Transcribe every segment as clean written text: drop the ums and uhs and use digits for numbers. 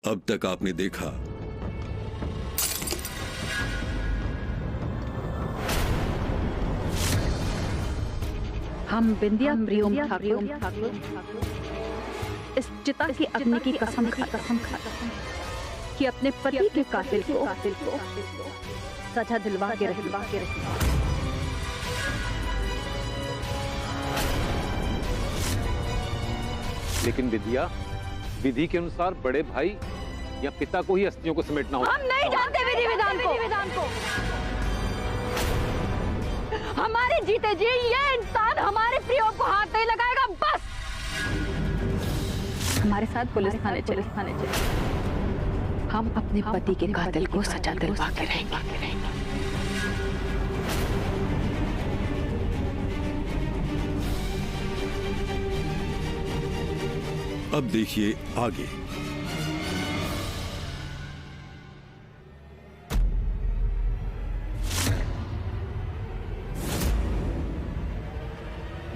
अब तक आपने देखा हम बिंदिया प्रियम ठाकुर इस चिता की अग्नि की कसम खा कि अपने पति के कातिल को सजा दिलवा के रहेंगे। लेकिन विद्या, विधि के अनुसार बड़े भाई या पिता को ही अस्थियों को समेटना होगा। हम नहीं जानते विधि विधान को। हमारे जीते जी ये इंसान हमारे प्रियो को हाथ नहीं लगाएगा। बस हमारे साथ पुलिस थाने चले। हम अपने पति के कातिल को सजा दिलवा के रहेंगे। अब देखिए आगे।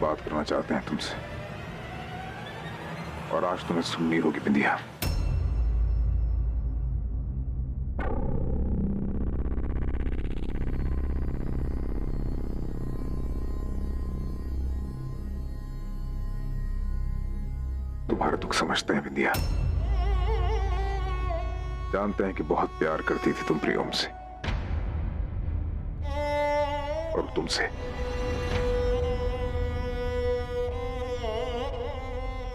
बात करना चाहते हैं तुमसे, और आज तुम्हें सुननी होगी बिंदिया। तुम्हारा दुख समझते हैं बिंदिया, जानते हैं कि बहुत प्यार करती थी तुम प्रियम से और तुमसे,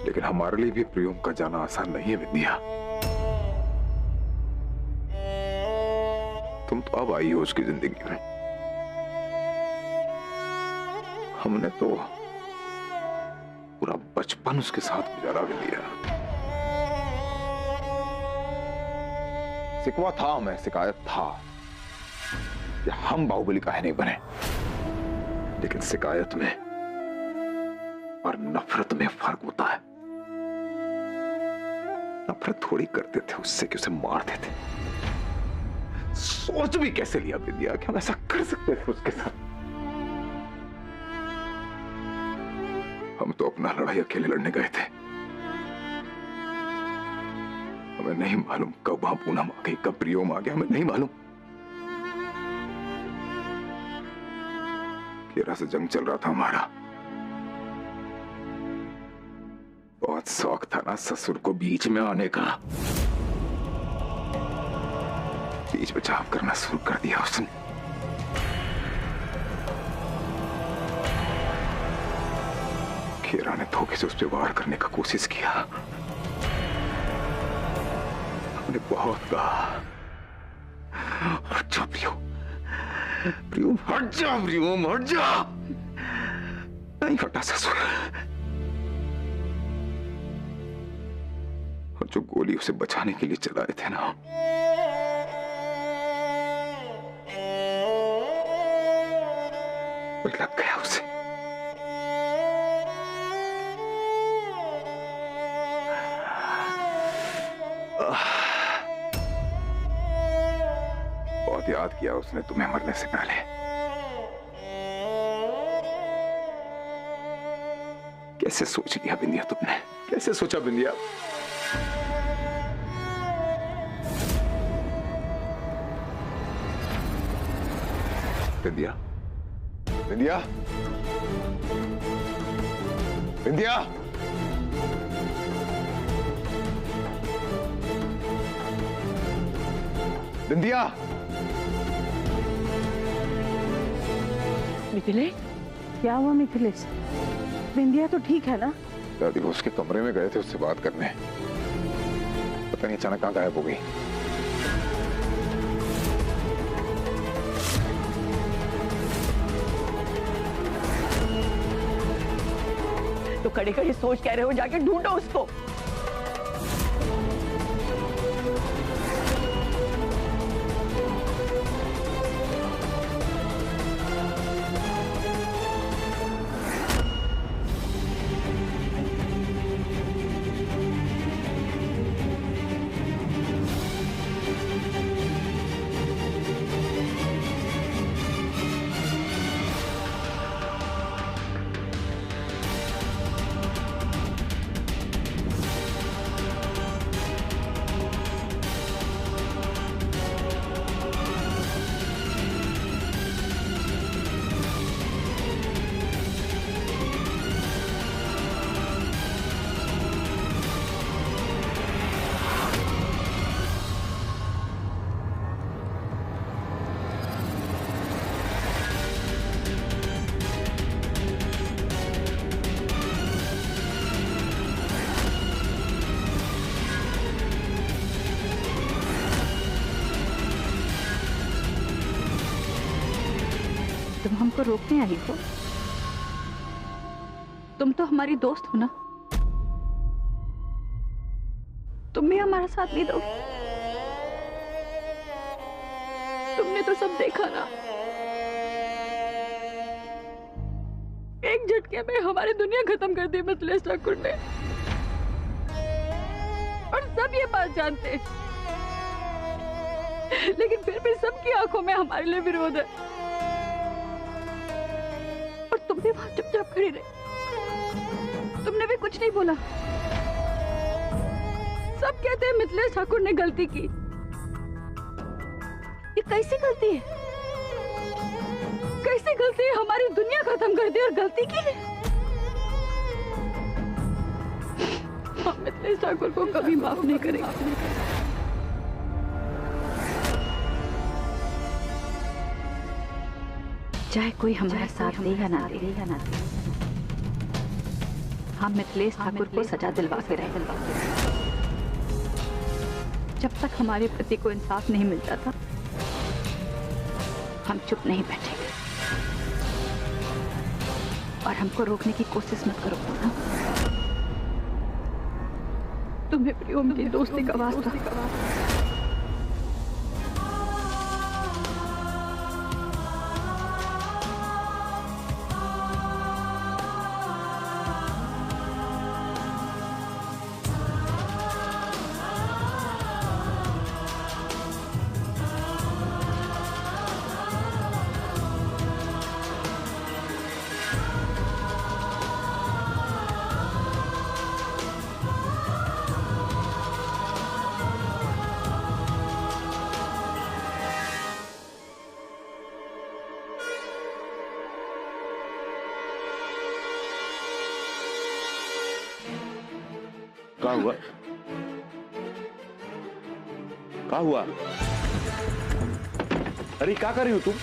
लेकिन हमारे लिए भी प्रियम का जाना आसान नहीं है बिंदिया। तुम तो अब आई हो उसकी जिंदगी में, हमने तो पूरा बचपन उसके साथ गुजारा बिंदिया। शिकवा था हमें, शिकायत था कि हम बाहुबली काहे नहीं बने, लेकिन शिकायत में और नफरत में फर्क होता है। नफरत थोड़ी करते थे उससे कि उसे मार देते। सोच भी कैसे लिया बिंदिया कि हम ऐसा कर सकते थे उसके साथ। हम तो अपना लड़ाई अकेले लड़ने गए थे, हमें नहीं मालूम कब वहां पूनम आ गई, कब प्रियम आ गया, हमें नहीं मालूम। केरा से जंग चल रहा था हमारा, बहुत शौक था ना ससुर को बीच में आने का, बीच बचाव करना शुरू कर दिया उसने। खेरा ने धोखे से उस पर वार करने का कोशिश किया, हमने बहुत कहा हट जा प्रियम, प्रियम हट जा, प्रियम हट जा। नहीं हटा ससुर, और जो गोली उसे बचाने के लिए चलाए थे ना, वो लग गया उसे। बहुत याद किया उसने तुम्हें मरने से पहले। कैसे सोच लिया बिंदिया तुमने, कैसे सोचा बिंदिया? बिंदिया, बिंदिया, बिंदिया, बिंदिया। मिथिलेश, क्या हुआ मिथिलेश? बिंदिया तो ठीक है ना? दादी वो उसके कमरे में गए थे उससे बात करने, पता नहीं अचानक कहाँ गायब हो गई। तो खड़े खड़े सोच कह रहे हो, जाके ढूंढो उसको। तुम हमको रोकने आई हो? तुम तो हमारी दोस्त हो ना, तुम भी हमारा साथ नहीं दोगे? तुमने तो सब देखा ना, एक झटके में हमारी दुनिया खत्म कर दी मिथिलेश ठाकुर ने। और सब ये बात जानते हैं, लेकिन फिर भी सबकी आंखों में हमारे लिए विरोध है। और तुम भी वहां चुपचाप खड़ी रही, तुमने भी कुछ नहीं बोला। सब कहते हैं मिथिलेश ठाकुर ने गलती की। ये कैसी गलती है? कैसी गलती है? हमारी दुनिया खत्म कर दी और गलती की है। हम मिथिलेश ठाकुर को कभी माफ नहीं करेंगे। चाहे कोई हमारा साथ दे या ना दे, हम मिथिलेश ठाकुर को सजा दिलवा के रहे। जब तक हमारे पति को इंसाफ नहीं मिलता था, हम चुप नहीं बैठेंगे। और हमको रोकने की कोशिश मत करो ना। तुम्हें प्रियम की दोस्ती का वास्ता। क्या हुआ? क्या हुआ? अरे क्या कर रही हो तुम?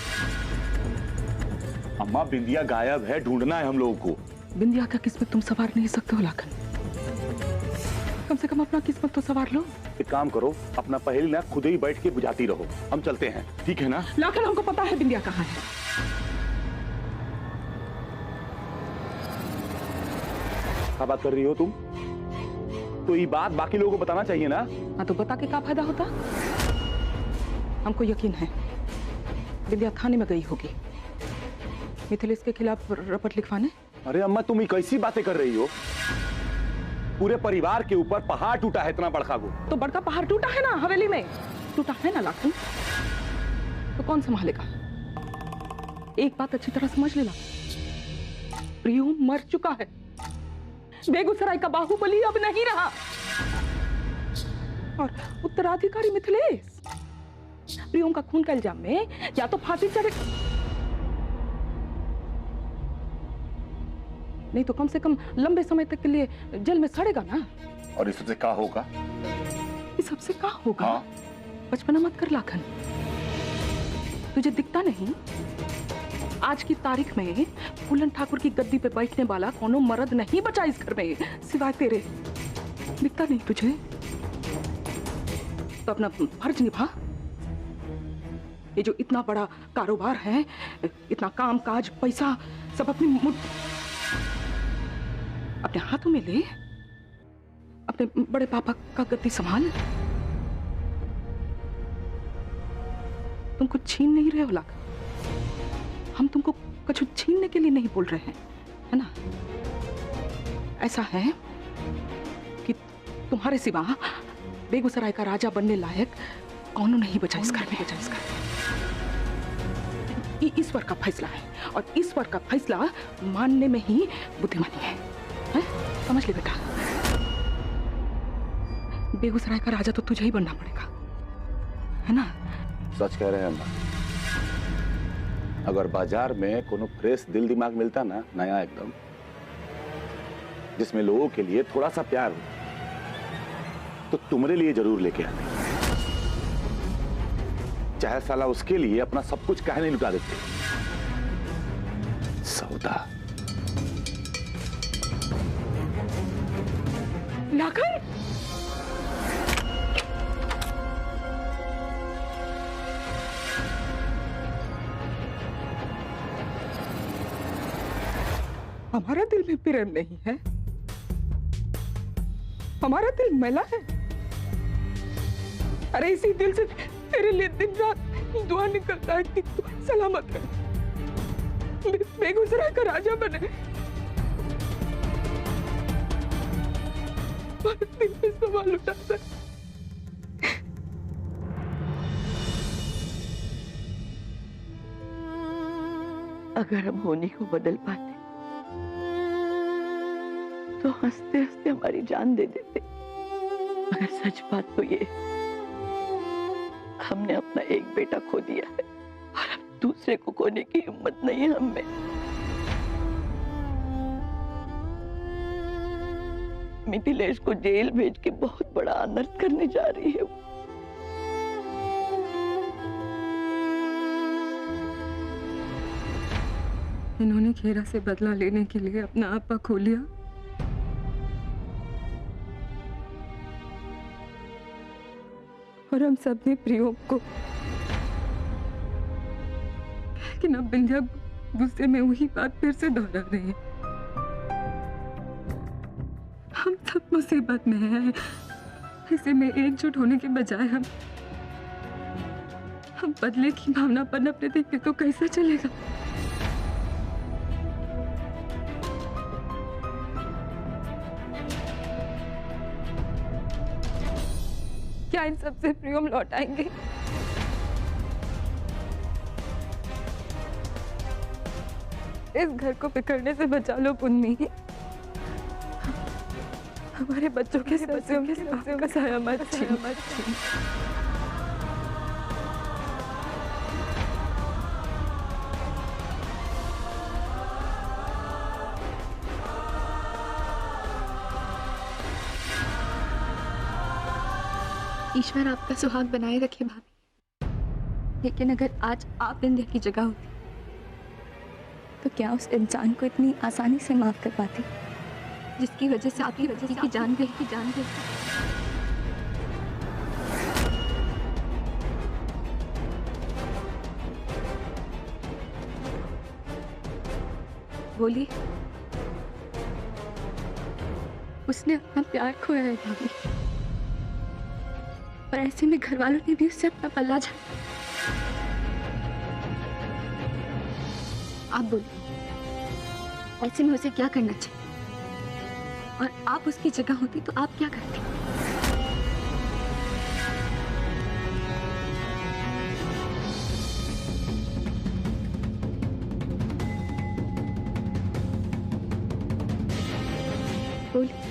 अम्मा बिंदिया गायब है, ढूंढना है हम लोगों को। बिंदिया का किस्मत तुम सवार नहीं सकते हो लाखन। कम से कम अपना किस्मत तो सवार लो। एक काम करो, अपना पहेली ना खुद ही बैठ के बुझाती रहो। हम चलते हैं, ठीक है ना? लाखन हमको पता है बिंदिया कहाँ है। क्या बात कर रही हो तुम? तो ये बात बाकी लोगों को बताना चाहिए ना। हाँ तो बता के क्या फायदा होता? हमको यकीन है बिंदिया थाने में गई होगी मिथिलेश के खिलाफ रपट लिखवाने। अरे अम्मा तुम ये कैसी बातें कर रही हो? पूरे परिवार के ऊपर पहाड़ टूटा है, इतना बड़का वो। तो बड़का पहाड़ टूटा है ना, हवेली में टूटा है ना लाखन, तो कौन संभालेगा? एक बात अच्छी तरह समझ लेना, प्रियम मर चुका है। बेगूसराय का बाहुबली अब नहीं रहा और उत्तराधिकारी मिथिलेश। प्रियम का खून का इल्जाम में या तो फांसी चढ़े, नहीं तो कम से कम लंबे समय तक के लिए जेल में सड़ेगा ना। और इस सबसे क्या होगा? इस सबसे क्या होगा? हाँ? बचपना मत कर लाखन, तुझे दिखता नहीं? आज की तारीख में फूलन ठाकुर की गद्दी पे बैठने वाला कोनो मर्द नहीं बचा इस घर में सिवाय तेरे। दिखता नहीं तुझे? तो अपना फर्ज निभा। ये जो इतना बड़ा कारोबार है, इतना काम काज पैसा सब अपने हाथों में ले। अपने बड़े पापा का गद्दी संभाल। तुम कुछ छीन नहीं रहे हो लाख, हम तुमको कुछ छीनने के लिए नहीं बोल रहे हैं, है ना? ऐसा है कि तुम्हारे सिवा बेगूसराय का राजा बनने लायक कौन नहीं बचा इस घर में। ईश्वर का फैसला है और ईश्वर का फैसला मानने में ही बुद्धिमानी है? समझ ले बेटा, बेगूसराय का राजा तो तुझे ही बनना पड़ेगा, है ना? सच कह रहे हैं अम्मा। अगर बाजार में कोनो फ्रेश दिल दिमाग मिलता ना, नया एकदम, जिसमें लोगों के लिए थोड़ा सा प्यार हो, तो तुम्हारे लिए जरूर लेके आते। चाहे साला उसके लिए अपना सब कुछ काहे नहीं लुटा देते। सौदा लाखन, हमारा दिल में प्रेम नहीं है, हमारा दिल मैला है। अरे इसी दिल से तेरे लिए दिन रात दुआ निकलता है कि तू सलामत रहे, बेगूसराय का राजा बने। दिल में सवाल उठाता है। अगर हम होनी को बदल पाते तो हंसते हंसते हमारी जान दे देते। मगर सच बात तो ये, हमने अपना एक बेटा खो दिया है और अब दूसरे को खोने की हिम्मत नहीं है हम में। मिथिलेश को जेल भेज के बहुत बड़ा अनर्थ करने जा रही है वो। इन्होंने खेरा से बदला लेने के लिए अपना आपा खो लिया और हम सब ने प्रियोम को, लेकिन अब बिंध्या गुस्से में वही बात फिर से दोहरा रही है। हम सब मुसीबत में हैं, ऐसे में एकजुट होने के बजाय हम बदले की भावना पर अपने देखे तो कैसा चलेगा। क्या इन सबसे प्रियम लौट आएंगे? इस घर को बिखरने से बचा लो पुन्नी। हमारे बच्चों के सर का साया मत छीन। ईश्वर आपका सुहाग बनाए रखे भाभी। लेकिन अगर आज आप बिंध्या की जगह होती तो क्या उस इंसान को इतनी आसानी से माफ कर पाती जिसकी वजह से आपकी वजह की जान गई। बोलिए, उसने अपना प्यार खोया है भाभी, और ऐसे में घर वालों ने भी उससे अपना पल्ला झाड़ा। आप बोलिए, ऐसे में उसे क्या करना चाहिए? और आप उसकी जगह होती तो आप क्या करते? बोलिए।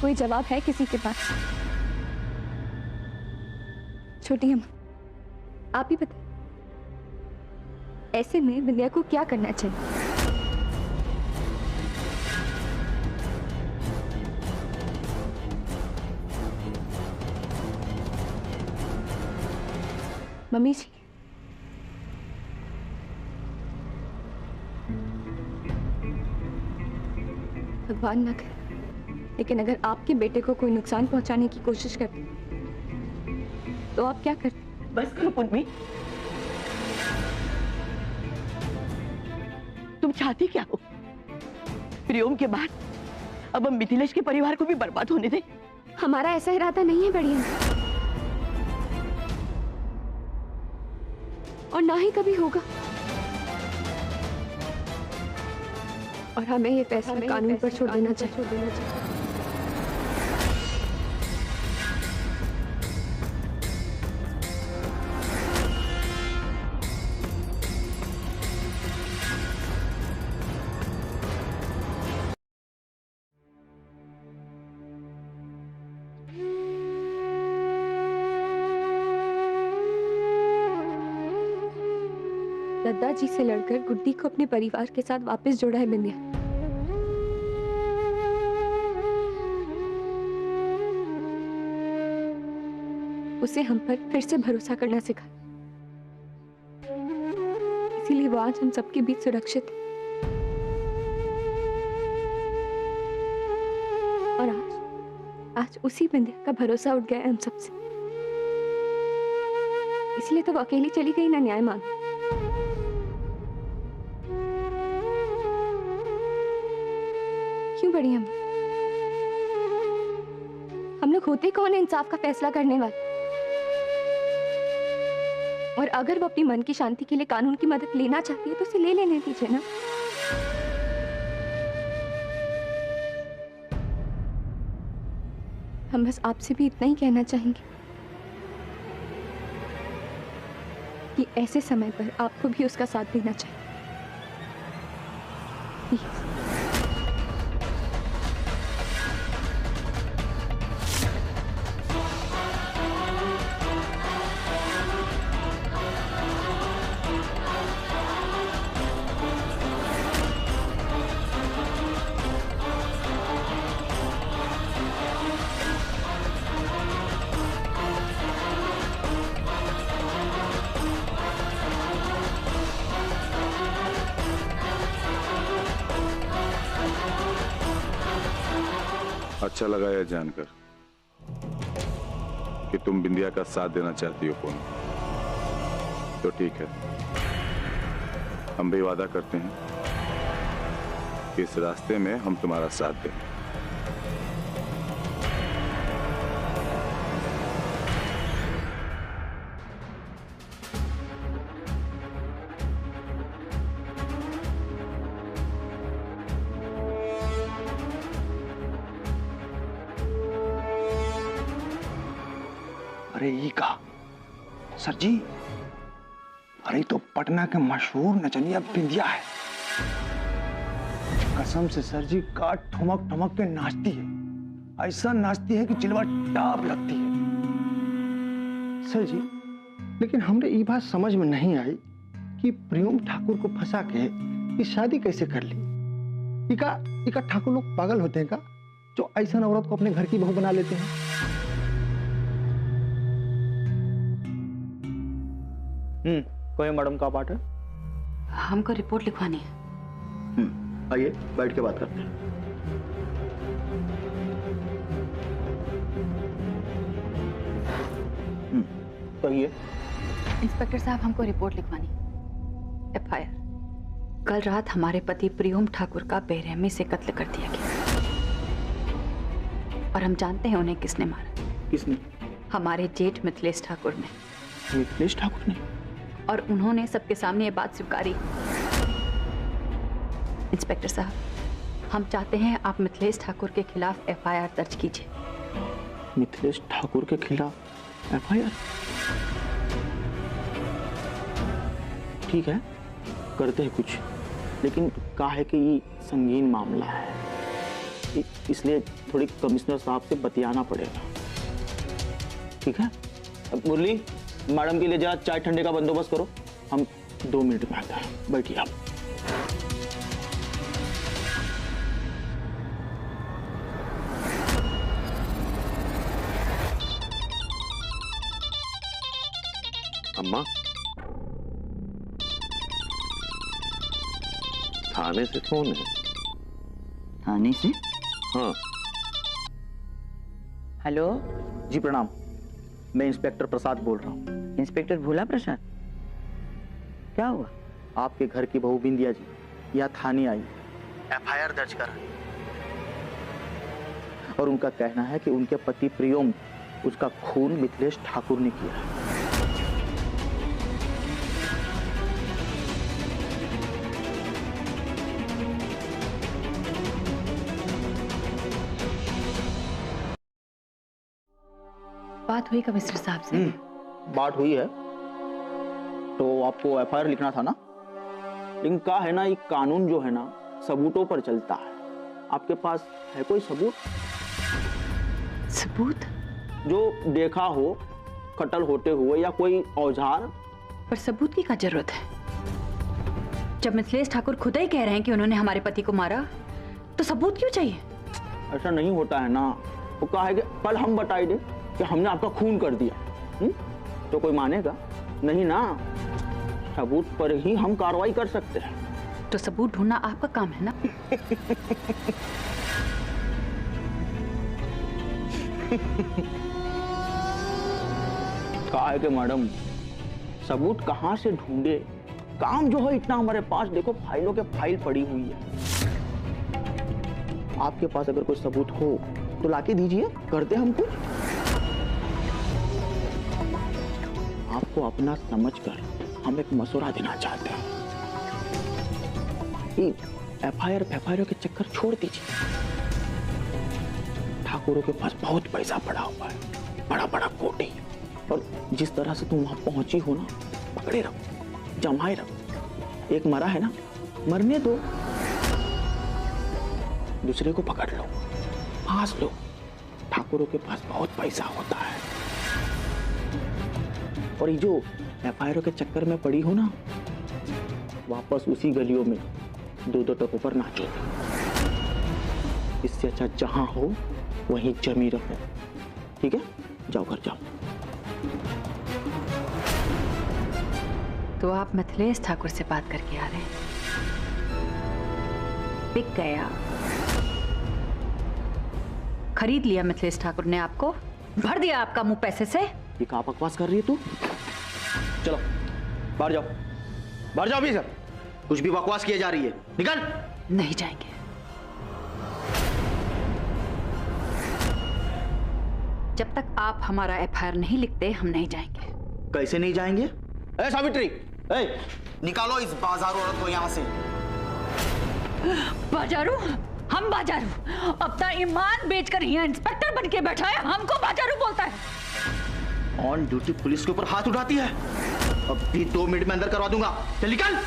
कोई जवाब है किसी के पास? छोटी अम्मा, आप ही बताइए, ऐसे में बिंदिया को क्या करना चाहिए? मम्मी जी, भगवान न करे, लेकिन अगर आपके बेटे को कोई नुकसान पहुंचाने की कोशिश करते तो आप क्या करते? बस करो पुन्नी, तुम चाहती क्या हो? प्रियम के बाद अब हम मिथिलेश के परिवार को भी बर्बाद होने दें? हमारा ऐसा इरादा नहीं है बढ़िया, और ना ही कभी होगा। और हमें ये फैसला कानून पर छोड़ देना चाहिए। दद्दा जी से लड़कर गुड्डी को अपने परिवार के साथ वापस जोड़ा है बिंदिया। उसे हम पर फिर से भरोसा करना सिखा, इसीलिए वो आज हम सबके बीच सुरक्षित है। और आज उसी बिंदिया का भरोसा उठ गया है हम सबसे। इसलिए तो वो अकेली चली गई ना न्याय मांग। क्यों बड़ी अम्मा? हम लोग होते कौन है इंसाफ का फैसला करने वाले? और अगर वो अपनी मन की शांति के लिए कानून की मदद लेना चाहती है तो उसे ले लेने दीजिए ना। हम बस आपसे भी इतना ही कहना चाहेंगे कि ऐसे समय पर आपको भी उसका साथ देना चाहिए। प्लीज। अच्छा लगा यह जानकर कि तुम बिंदिया का साथ देना चाहती हो पूनम। तो ठीक है, हम भी वादा करते हैं कि इस रास्ते में हम तुम्हारा साथ दें। अरे ई का सर जी, अरे तो पटना के मशहूर नचनिया बिंदिया है। कसम से सर जी, का ठुमक ठुमक के नाचती है, ऐसा नाचती है कि चिलवा टाप लगती है। सर जी, लेकिन हमने ये बात समझ में नहीं आई कि प्रियम ठाकुर को फंसा के ये शादी कैसे कर ली। इका ठाकुर लोग पागल होते हैं का, जो ऐसा औरत को अपने घर की बहू बना लेते हैं। कोई मैडम का पार्ट है? हमको रिपोर्ट लिखवानी है। आइए बैठ के बात करते हैं। कहिए। इंस्पेक्टर साहब, हमको रिपोर्ट लिखवानी। एफआईआर। कल रात हमारे पति प्रियम ठाकुर का बेरहमी से कत्ल कर दिया गया और हम जानते हैं उन्हें किसने मारा। किसने? हमारे जेठ मिथिलेश ठाकुर ने। मिथिलेश ठाकुर ने? और उन्होंने सबके सामने ये बात स्वीकारी। इंस्पेक्टर साहब, हम चाहते हैं आप मिथिलेश ठाकुर के खिलाफ एफआईआर दर्ज कीजिए। मिथिलेश ठाकुर के खिलाफ एफआईआर? ठीक है, करते हैं कुछ, लेकिन क्या है कि ये संगीन मामला है, इसलिए थोड़ी कमिश्नर साहब से बतियाना पड़ेगा। ठीक है? अब मुरली, मैडम के लिए जा चाय ठंडे का बंदोबस्त करो, हम 2 मिनट में आते हैं। बैठिए आप। अम्मा, थाने से फोन है। थाने से? हाँ। हेलो जी प्रणाम, मैं इंस्पेक्टर प्रसाद बोल रहा हूँ। इंस्पेक्टर भोला प्रसाद, क्या हुआ? आपके घर की बहू बिंदिया जी यहाँ थाने आई, एफआईआर दर्ज करा, और उनका कहना है कि उनके पति प्रियम, उसका खून मिथिलेश ठाकुर ने किया है। बात हुई कमिश्नर साहब से? बात हुई है, तो आपको एफआईआर लिखना था ना। लेकिन क्या है ना, ये कानून जो है ना सबूतों पर चलता है। आपके पास है कोई सबूत? सबूत? जो देखा हो कत्ल होते हुए, या कोई औजार? पर सबूत की क्या जरूरत है? जब मिथिलेश ठाकुर खुद ही कह रहे हैं कि उन्होंने हमारे पति को मारा, तो सबूत क्यों चाहिए? ऐसा नहीं होता है ना। वो कहा है कि कल हम बताई दे कि हमने आपका खून कर दिया, तो कोई मानेगा नहीं ना। सबूत पर ही हम कार्रवाई कर सकते हैं। तो सबूत ढूंढना आपका काम है ना। कहा है कि मैडम, सबूत कहाँ से ढूंढे? काम जो है इतना हमारे पास, देखो फाइलों के फाइल पड़ी हुई है। आपके पास अगर कोई सबूत हो तो लाके दीजिए, करते हम कुछ। आपको अपना समझकर हम एक मशवरा देना चाहते हैं कि एफआईआर के चक्कर छोड़ दीजिए। ठाकुरों के पास बहुत पैसा पड़ा हुआ है, बड़ा बड़ा कोटी, और जिस तरह से तुम वहां पहुंची हो ना, पकड़े रहो, जमाए रहो। एक मरा है ना, मरने दो, दूसरे को पकड़ लो, फांस लो। ठाकुरों के पास बहुत पैसा होता है, और ये जो एफआईआर के चक्कर में पड़ी हो ना, वापस उसी गलियों में 2-2 टकों पर नाचो। इससे अच्छा जहां हो वहीं जमी रहो, ठीक है? जाओ घर जाओ। तो आप मिथिलेश ठाकुर से बात करके आ रहे हैं? बिक गया, खरीद लिया मिथिलेश ठाकुर ने आपको, भर दिया आपका मुंह पैसे से। ये क्या बकवास कर रही है तू? चलो बाहर जाओ, बाहर जाओ। अभी सर कुछ भी बकवास किए जा रही है, निकल। नहीं जाएंगे। जब तक आप हमारा एफआईआर नहीं लिखते हम नहीं जाएंगे। कैसे नहीं जाएंगे? ए सावित्री, ए निकालो इस बाजारू औरत को यहाँ से। बाजारू? हम बाजारू? अपना ईमान बेचकर यहाँ इंस्पेक्टर बन के बैठा है, हमको बाजारू बोलता है? ऑन ड्यूटी पुलिस के ऊपर हाथ उठाती है। अब भी 2 मिनट में अंदर करवा दूंगा। चल निकल।